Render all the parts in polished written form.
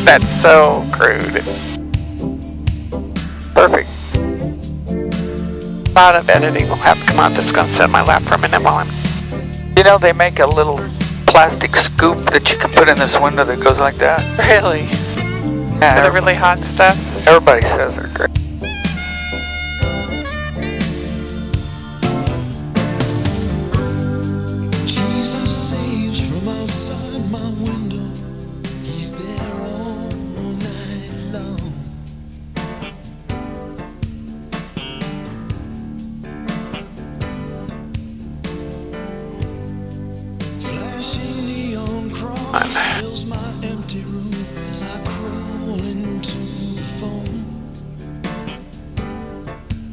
That's so crude. Perfect. A lot of editing will have to come out. This is going to sit on my lap for a minute while I'm... You know, they make a little plastic scoop that you can put in this window that goes like that. Really? Yeah. They're really hot stuff? Everybody says they're great.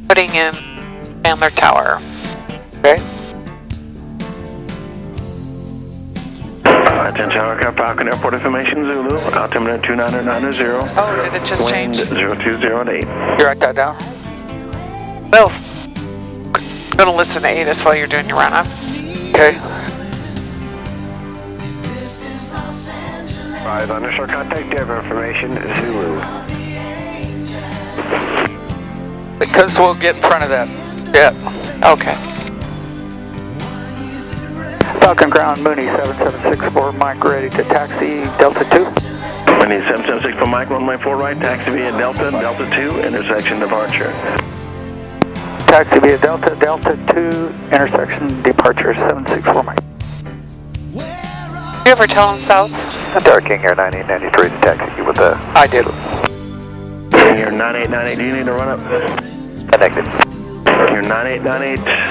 Putting in Chandler Tower. Okay. 10 Tower, Cap Falcon Airport information, Zulu, altimeter 29990. Oh, did it just change? 0208. You write that down? Well, I'm gonna listen to ATIS while you're doing your run up. Okay. 5 underscore contact, Dev information, Zulu. Because we'll get in front of that. Yeah. Okay. Falcon ground, Mooney 7764, Mike ready to taxi, Delta 2. Mooney 7764, Mike, runway 4 right, taxi via Delta, Delta 2, intersection departure. Taxi via Delta, Delta 2, intersection departure, 764, Mike. You ever tell him south? Tower King Air 9893 to taxi with the... I did. King Air 9898, do you need to run up? Connected. King Air 9898.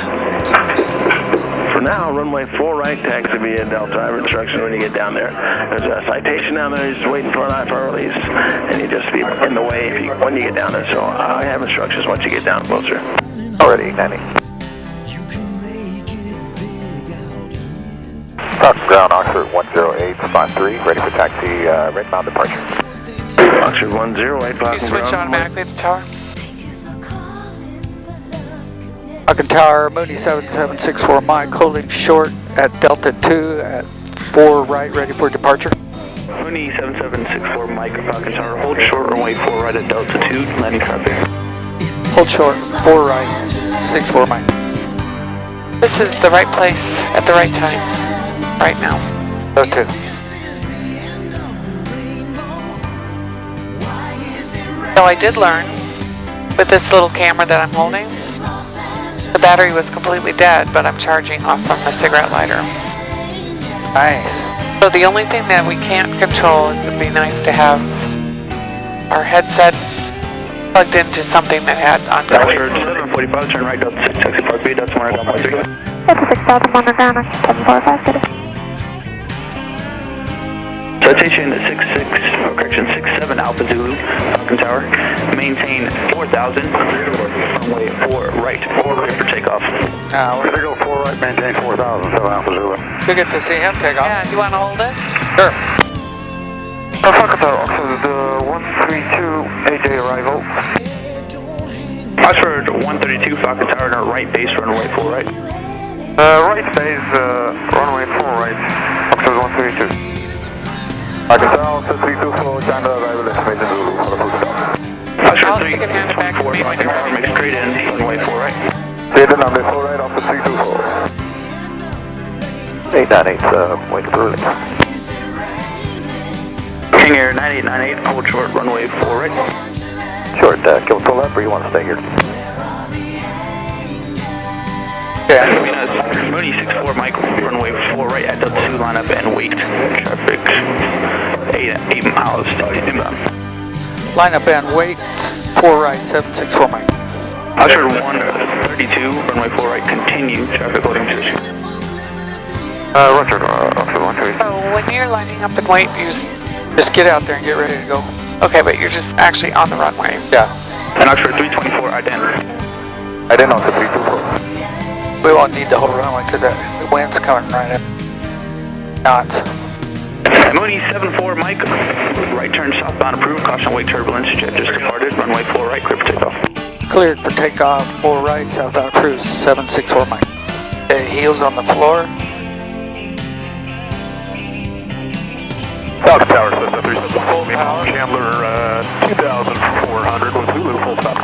For now, runway 4 right, taxi via Delta. I have instructions when you get down there. There's a citation down there, you're just waiting for an IFR release, and you just be in the way when you get down there. So I have instructions once you get down closer. Already 90. Falcon ground, Oxford 10853, ready for taxi, right-bound departure. Oxford 108, Falcon You switch ground. automatically to tower? Falcon Tower, Mooney 7764, Mike, holding short at Delta 2 at 4 right, ready for departure. Mooney 7764, Mike, Falcon Tower, hold short, runway 4 right at Delta 2, landing traffic. Hold short, 4 right, 64 Mike. This is the right place at the right time, right now. Delta 2. So I did learn, with this little camera that I'm holding, the battery was completely dead, but I'm charging off from the cigarette lighter. Nice. So the only thing that we can't control is it'd be nice to have our headset plugged into something that had ongoing. Oxford 745, turn right, Delta 6, taxi Park B, Delta 1 ground, 1 Delta 6000 underground, 745 city. Citation 67 Alpha Zulu, Falcon Tower. Maintain 4,000, runway 4 right for takeoff. We're gonna go 4 right, maintain 4,000, 7 Alpha Zulu. We get to see him take off. Yeah, you want to hold this? Sure. Falcon Tower, Oxford 132, AJ arrival. Oxford 132, Falcon Tower, our right base, runway 4 right. Right base, runway 4 right, Oxford 132. Falcon Tower, 324, Chandler arrival, estimation Zulu. Oxford You can hand it back to 324, me when Falcon you're Tower, ready. make straight in, runway 4 right. Data number 4 right, off the 324. 898, waiting for release. King Air 9898, hold short, runway 4 right. Short, can we pull up or you want to stay here? Yeah. Mooney 64, Mike, runway 4 right at Delta 2, line up and wait. Traffic 8 miles, inbound. Line up and wait, 4 right, 764 Mike. Oxford 132, runway 4 right, continue, traffic holding position. Roger, Oxford 132. So when you're lining up and wait, you just get out there and get ready to go. Okay, but you're just actually on the runway. Yeah. And Oxford 324, ident. I didn't know the 324. We won't need the whole runway because the wind's coming right in. Knots. Mooney 74, Mike, right turn southbound approved, caution wake turbulence, jet just departed, runway 4 right, clear for takeoff. Cleared for takeoff, 4 right, southbound cruise, 764 Mike. Okay, heels on the floor. Falcon Tower, Cessna 374, full power. Chandler 2,400 with Zulu, full stop.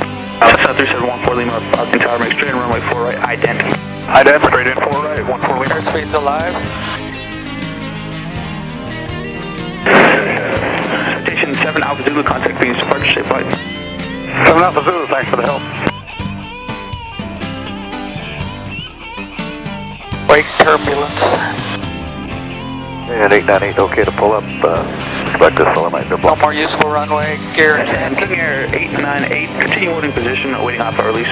Cessna 3714 Lima, Falcon Tower, make straight and runway 4 right, ident. Ident, straight in 4 right, 14 Lima. Airspeed's alive. Station 7 Alpha Zulu, contact being departure, safe flight. 7 Alpha Zulu, thanks for the help. Wake turbulence. And 898, okay to pull up. Expect this fellow might No more useful runway gear. And King Air 898, continue holding position, awaiting alpha release.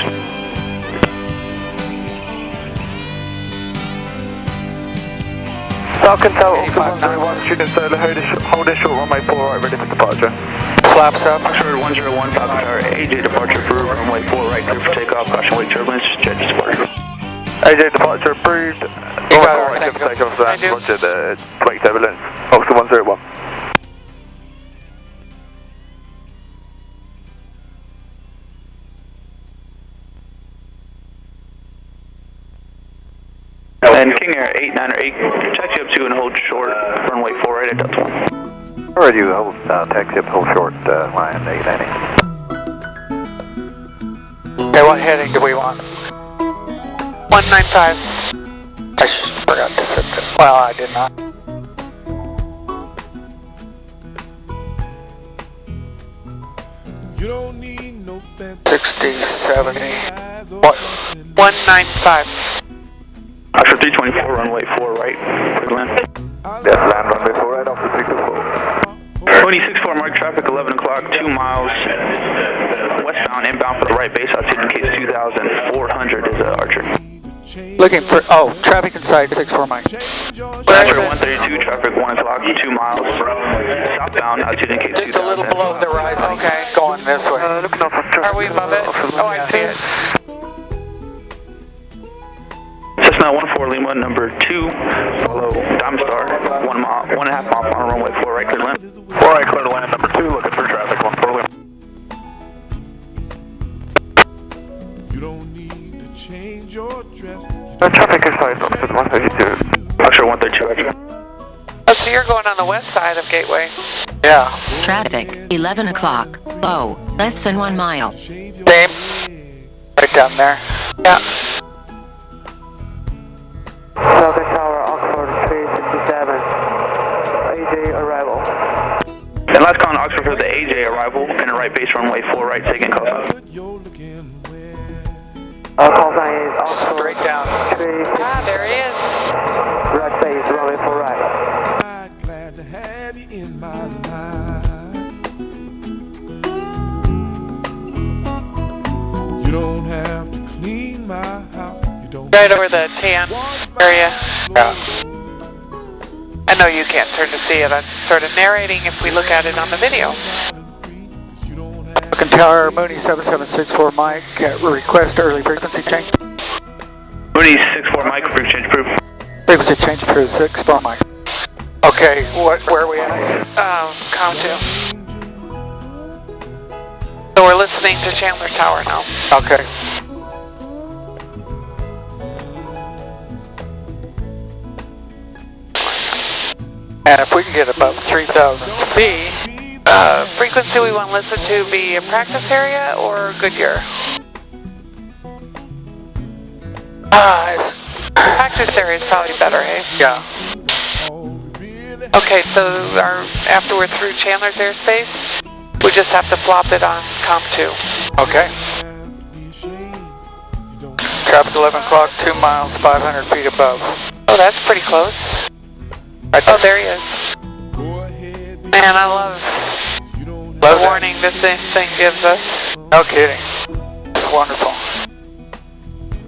Falcon Tower, 101, shooting solo, hold it short, runway 4 right, ready for departure. Flaps up. Oxford 101, Falcon Tower, AJ departure approved, runway 4 right, clear for takeoff, caution wake turbulence, jet departure. AJ departure approved. You got it, thank you. I do. Roger, the wake turbulence. Oxford 101. And King Air 898, taxi up to and hold short, runway 4 right at Delta 1. Alright, you hold taxi up, hold short, line 890. Okay, what heading do we want? 195. I just forgot to set that. Well, I did not. You don't need no fancy 60, 70. What? 195. Oxford 324, runway 4 right, clear land. Yes, land runway 4 right, off the 624. 2064 mark traffic, 11 o'clock, 2 miles westbound, inbound for the right base, altitude indicates 2,400 is Archer. Looking for, oh, traffic inside 64 Mike. Archer 132, traffic 1 o'clock, 2 miles southbound, altitude indicates Just a little below the horizon. Okay, going this way. Are we above it? Oh, I see it. Cessna 14 Lima, number 2, follow Diamond Star, 1 mile, 1.5 mile on runway 4 right, clear land. 4 right, clear to land, number 2, looking for traffic, 14 Lima. You don't need to change your dress. Traffic inside, Oxford 132. Oxford 132, Archer. Oh, so you're going on the west side of Gateway? Yeah. Traffic, 11 o'clock, low, less than 1 mile. Same. Right down there. Yeah. Falcon Tower, Oxford 367, AJ arrival. And last call on Oxford for the AJ arrival, in the right base runway 4 right, taking call sign. You're looking well. Call sign is Oxford Straight down. 367, Ah, there he is. right base, runway 4 right. I'm glad to have you in my life. You don't have to clean my house. You don't Right over the tan area. Yeah. I know you can't turn to see it. I'm sort of narrating if we look at it on the video. You don't have Falcon Tower, Mooney 7764 Mike, request early frequency change. Mooney 64 Mike, frequency change approved. Frequency change approved 64 Mike. Okay, where are we at? Com 2. So we're listening to Chandler Tower now. Okay. And if we can get above 3,000 feet, frequency we want to listen to be a practice area or Goodyear? Practice area is probably better, hey? Yeah. Okay, so after we're through Chandler's airspace, we just have to flop it on Com 2. Okay. Traffic 11 o'clock, 2 miles, 500 feet above. Oh, that's pretty close. Oh, there he is. Man, I love the warning that this thing gives us. No kidding. It's wonderful.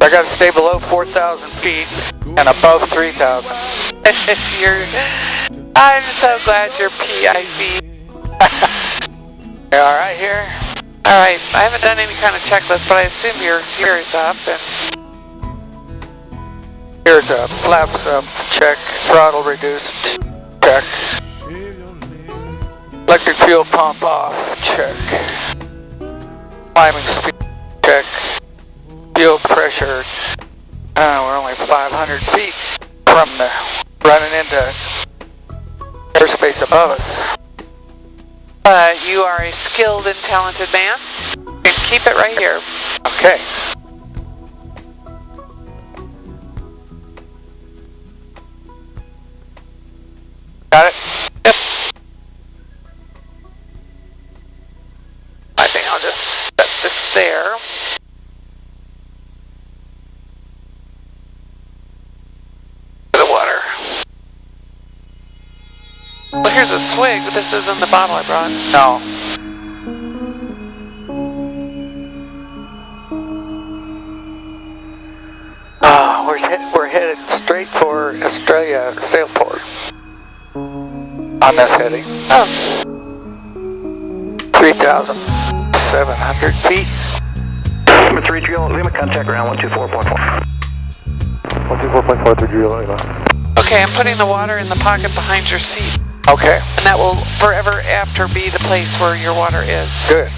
I gotta stay below 4,000 feet and above 3,000. I'm so glad you're PIC. Alright here. Alright, I haven't done any kind of checklist, but I assume your gear is up and gear's up, flaps up, check, throttle reduced, check. Electric fuel pump off, check. Climbing speed, check. Fuel pressure, we're only 500 feet from the running into airspace above us. But you are a skilled and talented man. And keep it right here. Okay. Got it? Yep. I think I'll just set this there. The water. Well, here's a swig, but this isn't the bottle I brought. No. We're headed straight for Australia Sailport on this heading. Oh. 3,700 feet. Number 3, Lima, contact ground 124.4. 124.4 through Lima. Okay, I'm putting the water in the pocket behind your seat. Okay. And that will forever after be the place where your water is. Good.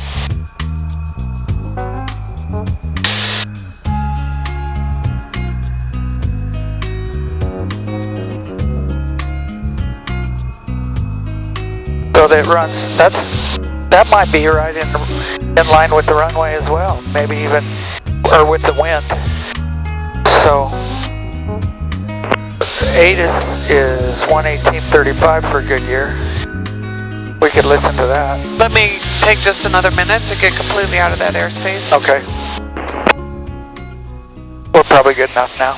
So that runs, that might be right in line with the runway as well, maybe even, or with the wind. So 8 is 118.35 for Goodyear. We could listen to that. Let me take just another minute to get completely out of that airspace. Okay. We're probably good enough now.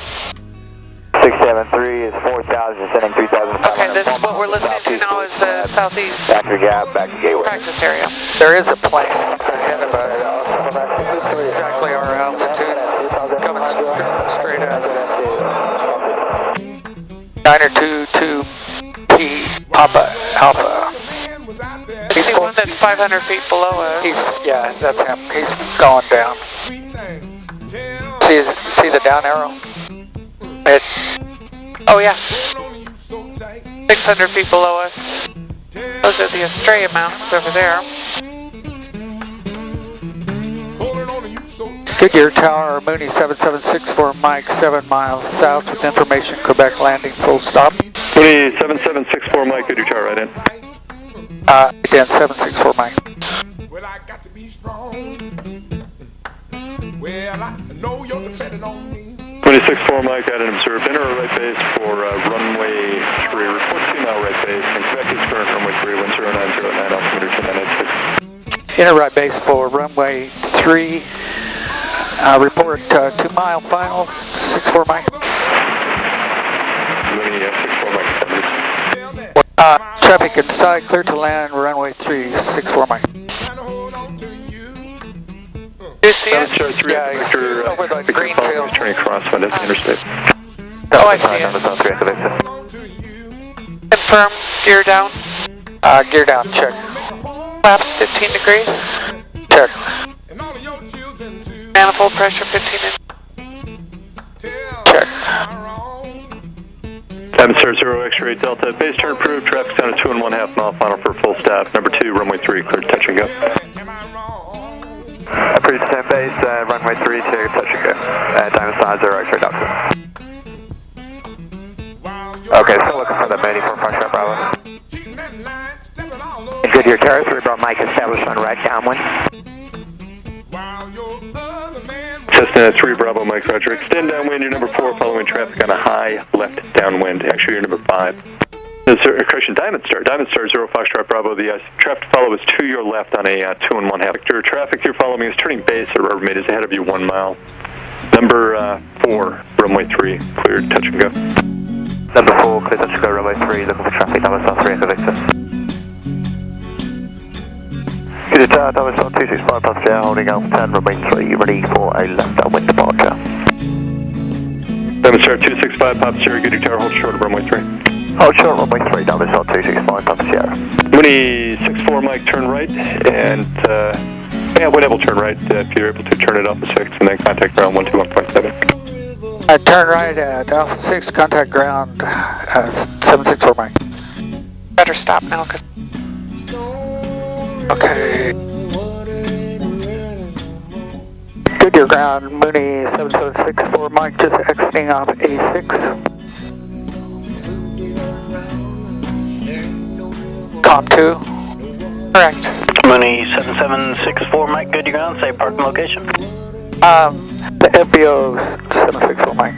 673 is 4,000, sending 3,000. Okay, this is what we're listening to now is the southeast Back to gap, back to gateway. practice area. There is a plane ahead of us. Exactly our altitude. Coming straight at us. 922P Papa Alpha. I see one that's 500 feet below us. Yeah, that's him. He's going down. See the down arrow? Oh yeah. 600 feet below us. Those are the Australia Mountains over there. Goodyear Tower, Mooney 7764, Mike 7 miles south with information, Quebec landing, full stop. Mooney 7764, Mike, Goodyear Tower, right in. Again, 764, Mike. Well, I got to be strong. Well, I know you're depending on me. 26-4 Mike, at an observed inner right base for runway 3. Report 2 mile right base. And correct is current runway 3, 10909, altimeter 2986. Inner right base for runway 3. Report 2 mile final, 64 Mike. Mooney 64 Mike. Traffic inside, clear to land, runway 3, 64 Mike. Do you see it? Yeah, he's over the green field. Turning across on the interstate. Oh, I see it. Confirm, gear down. Gear down, check. Flaps 15 degrees. Check. Manifold pressure 15 inches. Check. Time star 0 X-ray Delta. Base turn approved. Traffic down at 2.5 mile final for full stop. Number 2, runway 3, clear to touch and go. Approved to 10 base, runway 3 to touch and go. Diamond side 0 X-ray Delta. Okay, still looking for the Mooney for Foxtrot Bravo. Goodyear Tower, 3 Bravo Mike established on right downwind. Cessna 3 Bravo Mike Roger. Extend downwind, you're number 4, following traffic on a high left downwind. Actually, you're number 5. Correction, Diamond Star 0 Foxtrot Bravo. The traffic to follow is to your left on a 2.5. Your traffic you're following is turning base at Rubbermaid is ahead of you 1 mile. Number 4, runway 3, clear touch and go. Number 4, clear touch and go, runway 3, looking for traffic, Diamond Star 3 Echo Victor. Goodyear Tower, Diamond Star 265 Passenger, holding Alpha 10, runway 3, ready for a left downwind departure. Diamond Star 265 Papa Sierra, Goodyear Tower, hold short of runway 3. Hold short, runway 3, Diamond Star 265 Papa Sierra. Mooney 64 Mike, turn right, and yeah, whenever turn right, if you're able to turn it off the 6, and then contact ground 121.7. Turn right at Alpha 6, contact ground 764 Mike. Better stop now, cause. Okay. Goodyear ground, Mooney 7764 Mike, just exiting off A6. Com 2. Correct. Mooney 7764, Mike, good, you ground, say parking location. The FBO 764, Mike.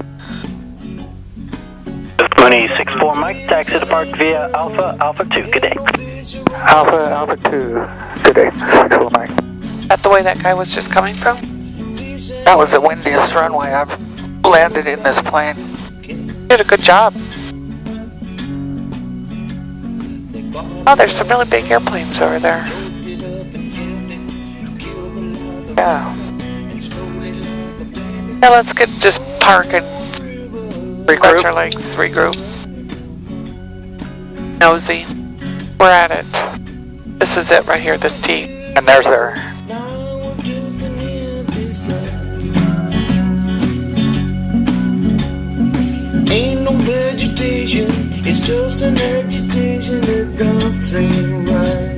Mooney 64, Mike, taxi to park via Alpha 2, good day. Alpha 2, good day, 64, Mike. That the way that guy was just coming from? That was the windiest runway I've landed in this plane. Did a good job. Oh, there's some really big airplanes over there. Yeah. Yeah, let's just park and stretch our legs, regroup. Nosy. We're at it. This is it right here, this T. And there's their... Ain't no vegetation, it's just an agitation that don't seem right.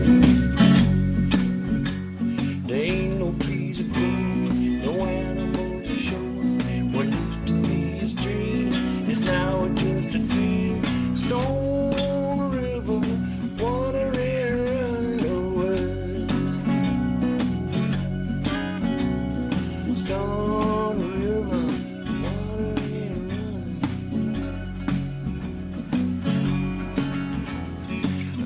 There ain't no trees to grow, no animals to show. What used to be a stream is now just a dream. Stone River, water ain't running away. Stone River, water ain't running.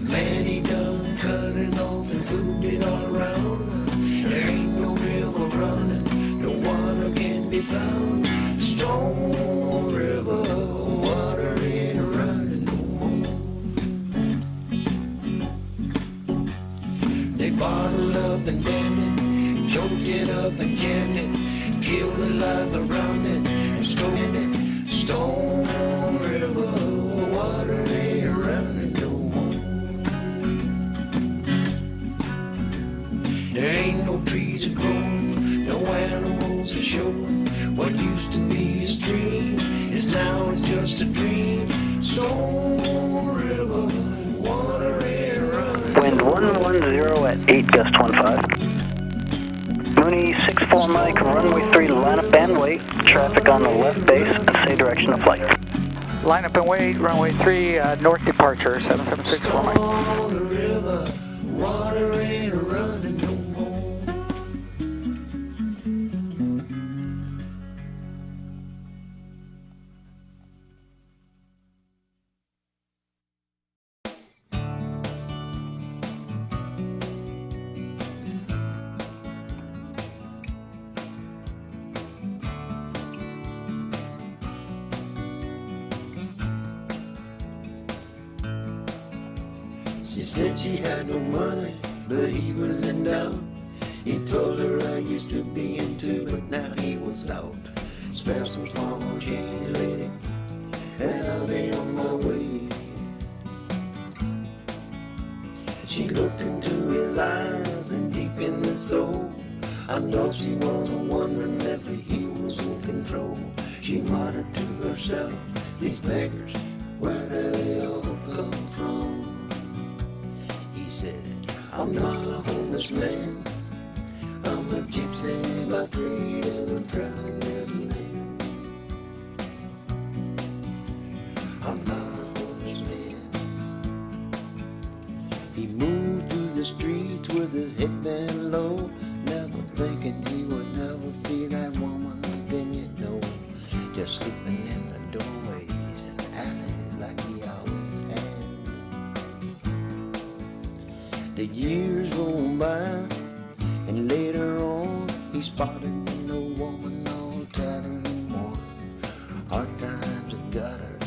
Man, he done cut it off and moved it all around. There ain't no river running, no water can be found. Stone River, water ain't running no more. They bottled up and damned it, choked it up and jammed it, killed the life around it, and stone it. Stone River, water ain't running no more. There ain't no trees a growing, no animals a showing. What used to be a stream is now it's just a dream. Stone River, water ain't running. Wind 110 at 8, gust 15. Mooney 64, Mike, runway 3, line up and wait. Traffic on the left base, say direction of flight. Line up and wait, runway 3, north departure, 7764, Mike. Stone River, water ain't running no more. She said she had no money, but he was in doubt. He told her I used to be into, but now he was out. Spare some small change, lady, and I'll be on my way. She looked into his eyes and deep in his soul, I know she was wondering if he was in control. She muttered to herself, these beggars, where do they all come from? He said, I'm not a homeless man, I'm a gypsy by trade and I'm traveling this land. I'm not a homeless man. He moved through the streets with his head bent low, never thinking he would never see that woman again, you know. Just sleeping in the doorways and alleys like he always had. The years rolled by, and later on he spotted an old woman all tattered and worn. Hard times had got her,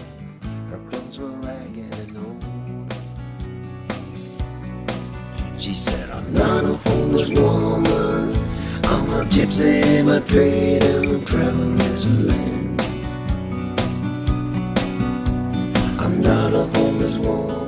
her clothes were ragged and old. She said, I'm not a homeless woman, I'm a gypsy by trade and I'm traveling this land. I'm not a homeless woman,